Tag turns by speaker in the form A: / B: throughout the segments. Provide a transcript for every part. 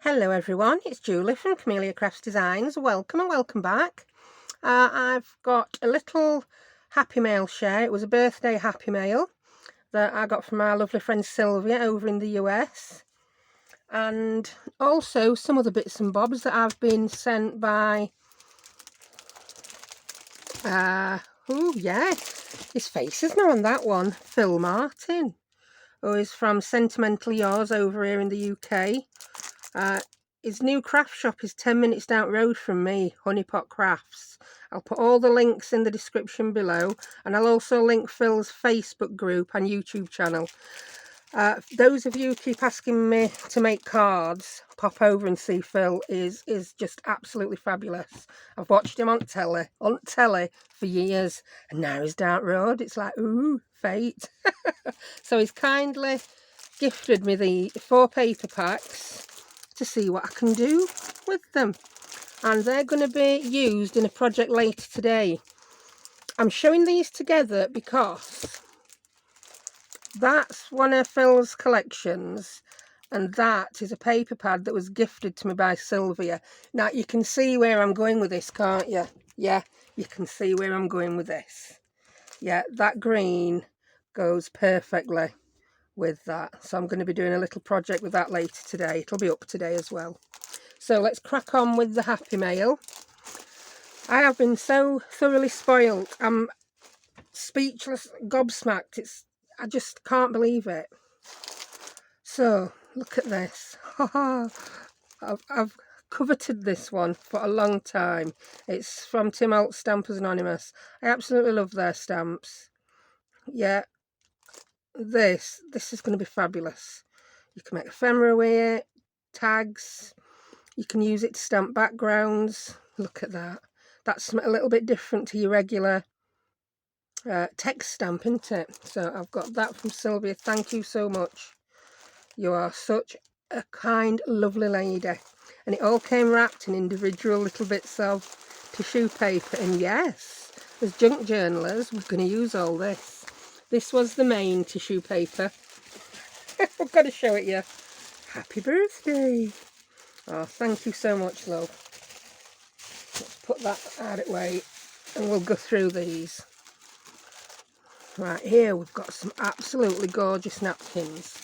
A: Hello everyone, it's Julie from Camelia Crafts Designs. Welcome and welcome back. I've got a little Happy Mail share. It was a birthday Happy Mail that I got from our lovely friend Sylvia over in the US. And also some other bits and bobs that I've been sent by... oh yeah, his face isn't on that one. Phill Martin, who is from Sentimentally Yours over here in the UK. His new craft shop is 10 minutes down the road from me, Honeypot Crafts. I'll put all the links in the description below, and I'll also link Phil's Facebook group and YouTube channel. Those of you who keep asking me to make cards, pop over and see Phil. Is just absolutely fabulous. I've watched him on telly for years, and now he's down the road. It's like, ooh, fate. So he's kindly gifted me the 4 paper packs to see what I can do with them, and they're going to be used in a project later today. I'm showing these together because that's one of Phil's collections, and that is a paper pad that was gifted to me by Sylvia. Now you can see where I'm going with this, can't you? Yeah, you can see where I'm going with this. Yeah, that green goes perfectly with that, so I'm going to be doing a little project with that later today. It'll be up today as well. So let's crack on with the Happy Mail. I have been so thoroughly spoiled. I'm speechless, gobsmacked. I just can't believe it. So look at this. I've coveted this one for a long time. It's from Tim Holtz Stampers Anonymous. I absolutely love their stamps. Yeah, this is going to be fabulous. You can make ephemera with it, tags. You can use it to stamp backgrounds. Look at that. That's a little bit different to your regular text stamp, isn't it? So I've got that from Sylvia. Thank you so much. You are such a kind, lovely lady. And it all came wrapped in individual little bits of tissue paper. And yes, as junk journalers, we're going to use all this. This was the main tissue paper. I've got to show it you. Happy birthday. Oh, thank you so much, love. Let's put that out of the way and we'll go through these. Right, here we've got some absolutely gorgeous napkins.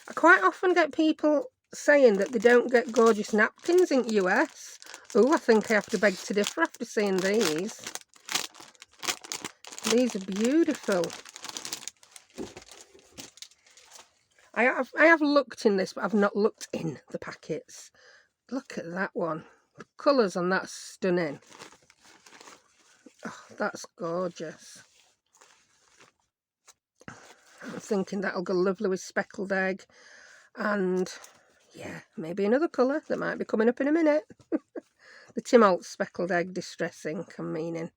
A: I quite often get people saying that they don't get gorgeous napkins in the US. Oh, I think I have to beg to differ after seeing these. These are beautiful. I have looked in this, but I've not looked in the packets. Look at that one. The colours on that stunning. Oh, that's gorgeous. I'm thinking that'll go lovely with speckled egg, and yeah, maybe another colour that might be coming up in a minute. The Tim Holtz speckled egg distress ink, I'm meaning.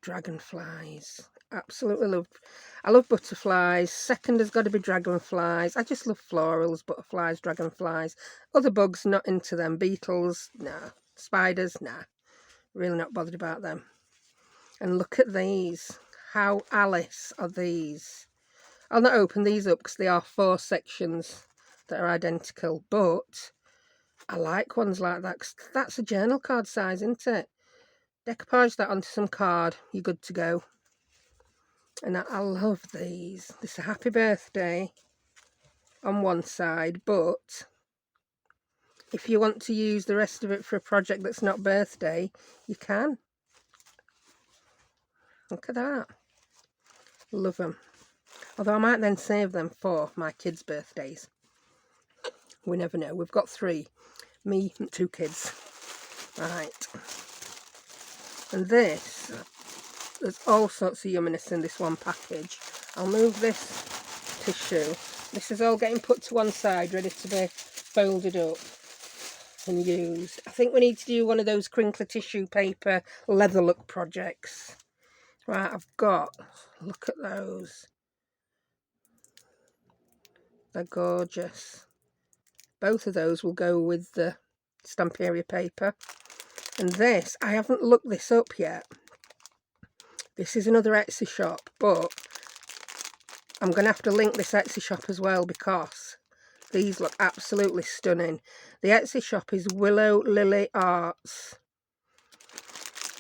A: Dragonflies. Absolutely love. I love butterflies. Second has got to be dragonflies. I just love florals, butterflies, dragonflies. Other bugs, not into them. Beetles, nah. Spiders, nah. Really not bothered about them. And look at these. How Alice are these? I'll not open these up because they are 4 sections that are identical, but I like ones like that because that's a journal card size, isn't it? Decoupage that onto some card, you're good to go. And I love these. This is a happy birthday on one side, but if you want to use the rest of it for a project that's not birthday, you can. Look at that. Love them. Although I might then save them for my kids' birthdays. We never know. We've got 3. Me and 2 kids. Right. And this, there's all sorts of yumminess in this one package. I'll move this tissue. This is all getting put to one side, ready to be folded up and used. I think we need to do one of those crinkly tissue paper leather look projects. Right, I've got, look at those. They're gorgeous. Both of those will go with the Stamperia paper. And this, I haven't looked this up yet. This is another Etsy shop, but I'm going to have to link this Etsy shop as well because These look absolutely stunning. The Etsy shop is Willow Lily Arts.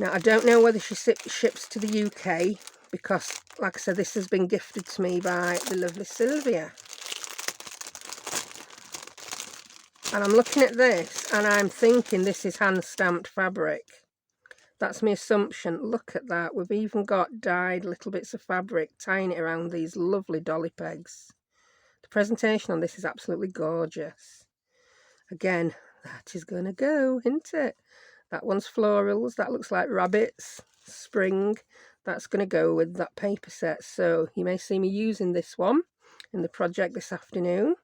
A: Now, I don't know whether she ships to the UK, because, like I said, this has been gifted to me by the lovely Sylvia. And I'm looking at this, and I'm thinking this is hand-stamped fabric. That's my assumption. Look at that. We've even got dyed little bits of fabric, tying it around these lovely dolly pegs. The presentation on this is absolutely gorgeous. Again, that is going to go, isn't it? That one's florals. That looks like rabbits, spring. That's going to go with that paper set. So you may see me using this one in the project this afternoon.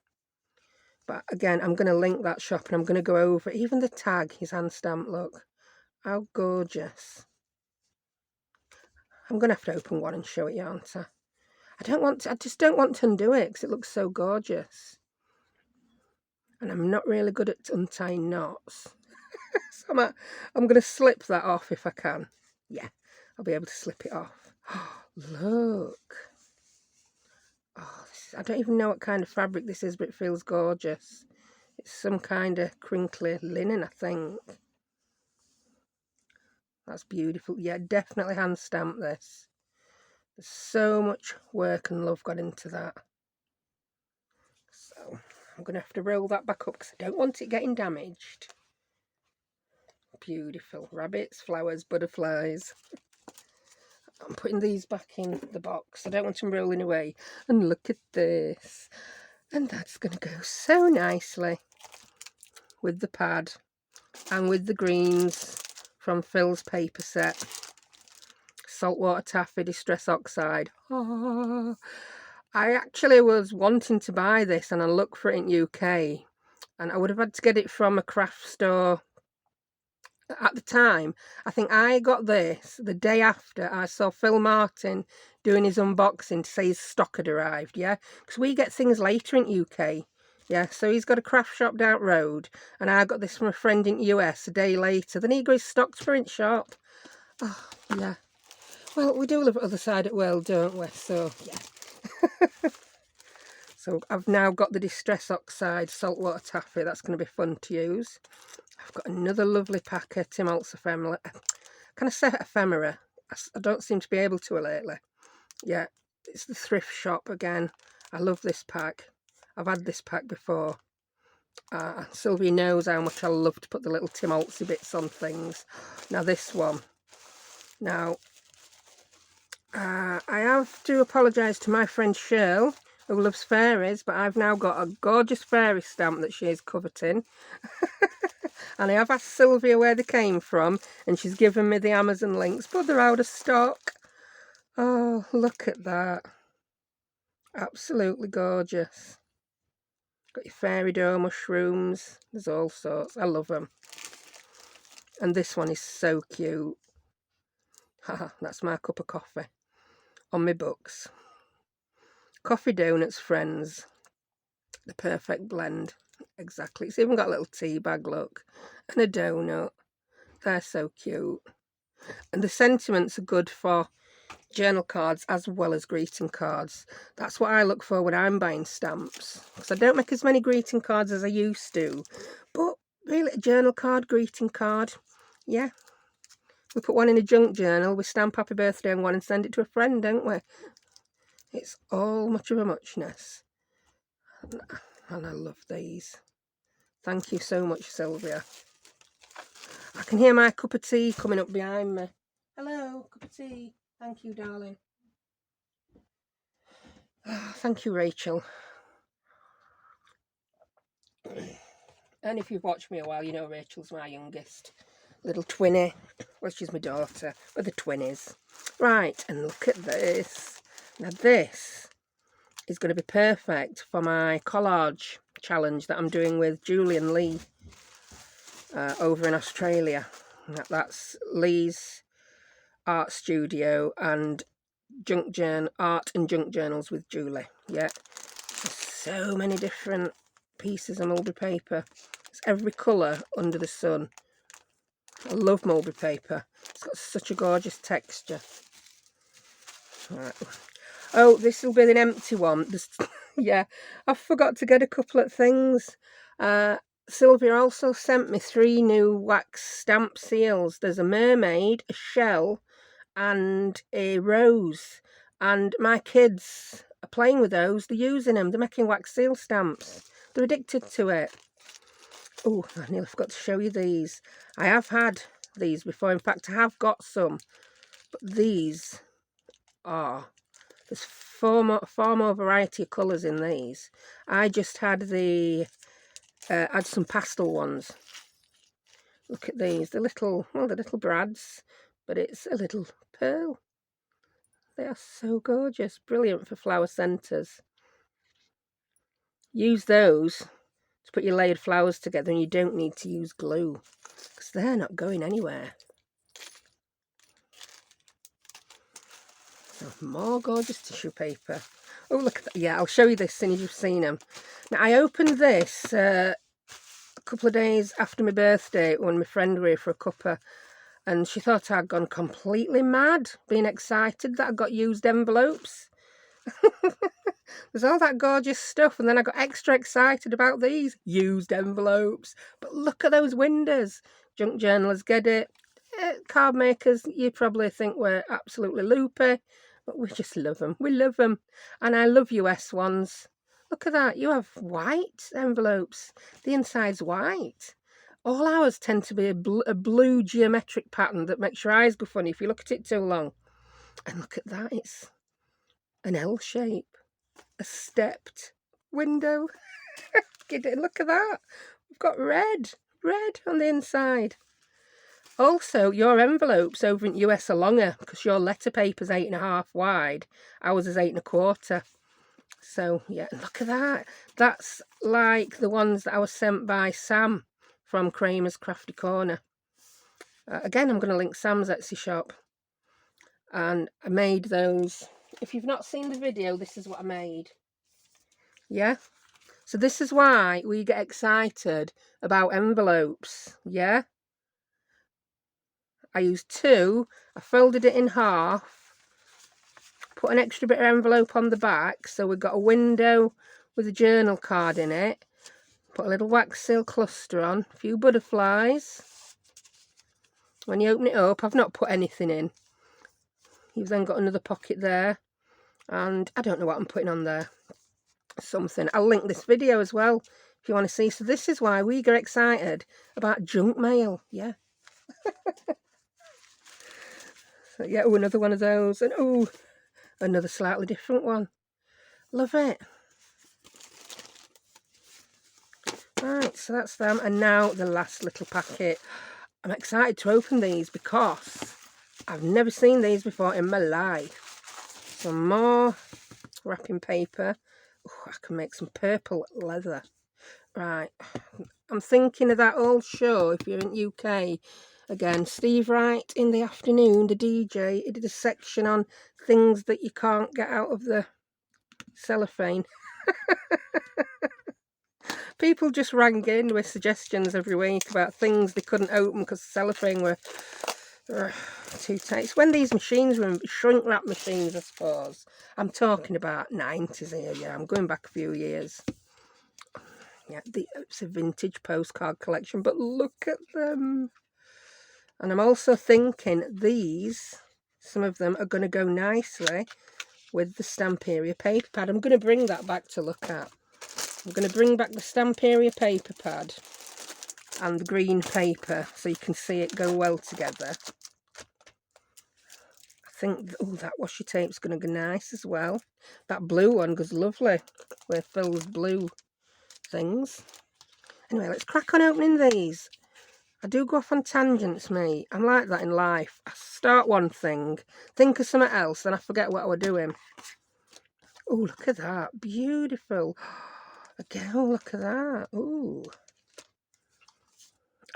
A: But again, I'm going to link that shop, and I'm going to go over even the tag is hand stamped. Look how gorgeous. I'm going to have to open one and show it you, aren't I? I just don't want to undo it because it looks so gorgeous. And I'm not really good at untying knots. So I'm going to slip that off if I can. Yeah, I'll be able to slip it off. Oh, look. Oh, I don't even know what kind of fabric this is, but it feels gorgeous. It's some kind of crinkly linen, I think. That's beautiful. Yeah, definitely hand stamp this. There's so much work and love got into that. So I'm going to have to roll that back up because I don't want it getting damaged. Beautiful. Rabbits, flowers, butterflies. I'm putting these back in the box. I don't want them rolling away. And look at this. And that's going to go so nicely with the pad and with the greens from Phil's paper set. Saltwater taffy, distress oxide. Oh, I actually was wanting to buy this and I looked for it in UK. And I would have had to get it from a craft store. At the time, I think I got this the day after I saw Phill Martin doing his unboxing to say his stock had arrived, yeah? Because we get things later in UK, yeah? So he's got a craft shop down road, and I got this from a friend in US a day later. Then he got his stock's print shop. Oh, yeah. Well, we do live at the other side of the world, don't we? So, yeah. So I've now got the Distress Oxide Saltwater Taffy. That's going to be fun to use. I've got another lovely pack of Tim Holtz ephemera. Can I say ephemera? I don't seem to be able to lately. Yeah, it's the thrift shop again. I love this pack. I've had this pack before. Sylvia knows how much I love to put the little Tim Holtzy bits on things. Now this one. Now, I have to apologise to my friend Shirl, who loves fairies, but I've now got a gorgeous fairy stamp that she is coveting. And I have asked Sylvia where they came from, and she's given me the Amazon links, but they're out of stock. Oh, look at that. Absolutely gorgeous. Got your fairy dough mushrooms. There's all sorts. I love them. And this one is so cute. Haha, that's my cup of coffee on my books. Coffee donuts, friends. The perfect blend. Exactly. It's even got a little tea bag, look. And a donut. They're so cute. And the sentiments are good for journal cards as well as greeting cards. That's what I look for when I'm buying stamps. Because I don't make as many greeting cards as I used to. But really, a journal card, greeting card. Yeah. We put one in a junk journal. We stamp happy birthday on one and send it to a friend, don't we? It's all much of a muchness. And I love these. Thank you so much, Sylvia. I can hear my cup of tea coming up behind me. Hello, cup of tea. Thank you, darling. Oh, thank you, Rachel. And if you've watched me a while, you know Rachel's my youngest little twinny. Well, she's my daughter, but the twinnies. Right, and look at this. Now this is going to be perfect for my collage challenge that I'm doing with Julian Lee over in Australia. That's Lee's art studio and art and junk journals with Julie. Yeah, there's so many different pieces of mulberry paper. It's every colour under the sun. I love mulberry paper. It's got such a gorgeous texture. Right. Oh, this will be an empty one. Yeah, I forgot to get a couple of things. Sylvia also sent me 3 new wax stamp seals. There's a mermaid, a shell, and a rose. And my kids are playing with those. They're using them. They're making wax seal stamps. They're addicted to it. Oh, I nearly forgot to show you these. I have had these before. In fact, I have got some. But these are... There's far more variety of colours in these. I just had the... had some pastel ones. Look at these. The little... Well, the little brads. But it's a little pearl. They are so gorgeous. Brilliant for flower centres. Use those to put your layered flowers together, and you don't need to use glue because they're not going anywhere. Oh, more gorgeous tissue paper. Oh, look at that. Yeah, I'll show you this as soon as you've seen them. Now, I opened this a couple of days after my birthday when my friend were here for a cuppa, and she thought I'd gone completely mad, being excited that I got used envelopes. There's all that gorgeous stuff, and then I got extra excited about these used envelopes. But look at those windows. Junk journalers get it. Card makers, you probably think we're absolutely loopy, but we just love them. We love them. And I love US ones. Look at that. You have white envelopes. The inside's white. All ours tend to be a blue geometric pattern that makes your eyes go funny if you look at it too long. And look at that. It's an L shape. A stepped window. Look at that. We've got red on the inside. Also, your envelopes over in US are longer because your letter paper's 8.5 wide. Ours is 8 1/4. So yeah, look at that. That's like the ones that I was sent by Sam from Kramer's Crafty Corner. Again, I'm going to link Sam's Etsy shop. And I made those. If you've not seen the video, this is what I made. Yeah. So this is why we get excited about envelopes. Yeah. I used 2. I folded it in half. Put an extra bit of envelope on the back. So we've got a window with a journal card in it. Put a little wax seal cluster on. A few butterflies. When you open it up, I've not put anything in. You've then got another pocket there. And I don't know what I'm putting on there. Something. I'll link this video as well if you want to see. So this is why we get excited about junk mail. Yeah. So yeah, oh, another one of those. And oh, another slightly different one. Love it. Right, so that's them. And now the last little packet. I'm excited to open these because I've never seen these before in my life. Some more wrapping paper. Oh, I can make some purple leather. Right, I'm thinking of that old show, if you're in UK, again, Steve Wright in the afternoon, the DJ, he did a section on things that you can't get out of the cellophane. People just rang in with suggestions every week about things they couldn't open because the cellophane were too tight. It's when these machines were shrink wrap machines, I suppose. I'm talking about 90s here, yeah, I'm going back a few years. Yeah, it's a vintage postcard collection, but look at them. And I'm also thinking these, some of them are going to go nicely with the Stamp Area paper pad. I'm going to bring that back to look at. I'm going to bring back the Stamp Area paper pad and the green paper so you can see it go well together. I think, oh, that washi tape's going to go nice as well. That blue one goes lovely with Phil's blue things. Anyway, let's crack on opening these. I do go off on tangents, mate. I'm like that in life. I start one thing, think of something else, then I forget what I was doing. Oh, look at that. Beautiful. Again, oh, look at that. Ooh.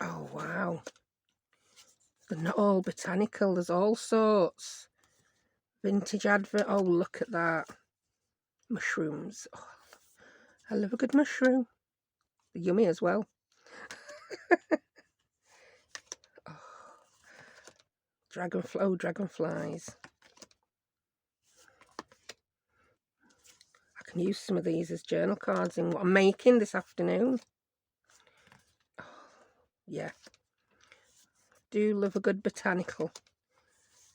A: Oh, wow. They're not all botanical. There's all sorts. Vintage advert. Oh, look at that. Mushrooms. Oh, I love a good mushroom. They're yummy as well. dragonflies. I can use some of these as journal cards in what I'm making this afternoon. Oh, yeah. Do love a good botanical.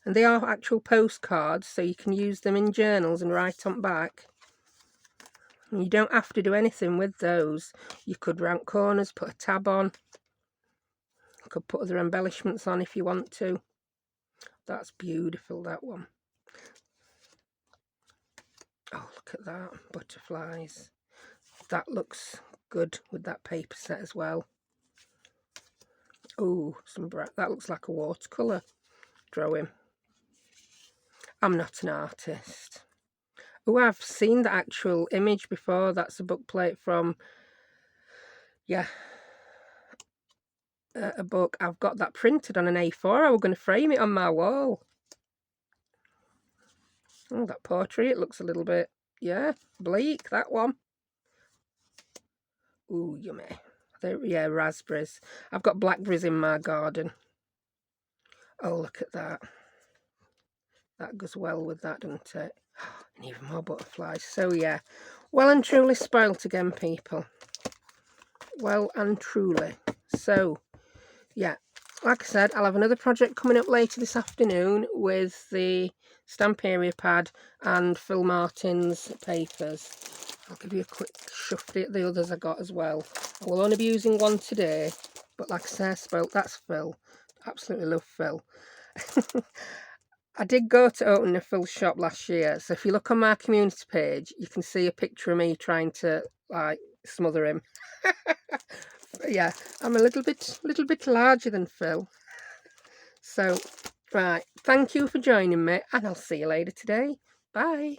A: And they are actual postcards, so you can use them in journals and write on back. And you don't have to do anything with those. You could round corners, put a tab on. You could put other embellishments on if you want to. That's beautiful, that one. Oh, look at that. Butterflies. That looks good with that paper set as well. Oh, some bright. That looks like a watercolour drawing. I'm not an artist. Oh, I've seen the actual image before. That's a book plate from, yeah, a book. I've got that printed on an A4. I was going to frame it on my wall. Oh, that portrait, it looks a little bit, yeah, bleak, that one. Ooh, yummy. Yeah, raspberries. I've got blackberries in my garden. Oh, look at that. That goes well with that, doesn't it? And even more butterflies. So, yeah, well and truly spoilt again, people. Well and truly. So, yeah, like I said, I'll have another project coming up later this afternoon with the stamp area pad and Phill Martin's papers. I'll give you a quick shuffle at the others I got as well. I will only be using one today, but like I say, spoilt, that's Phill. Absolutely love Phill. I did go to open a Phill shop last year, so if you look on my community page, you can see a picture of me trying to, like, smother him. But yeah, I'm a little bit larger than Phill. So, right, thank you for joining me, and I'll see you later today. Bye.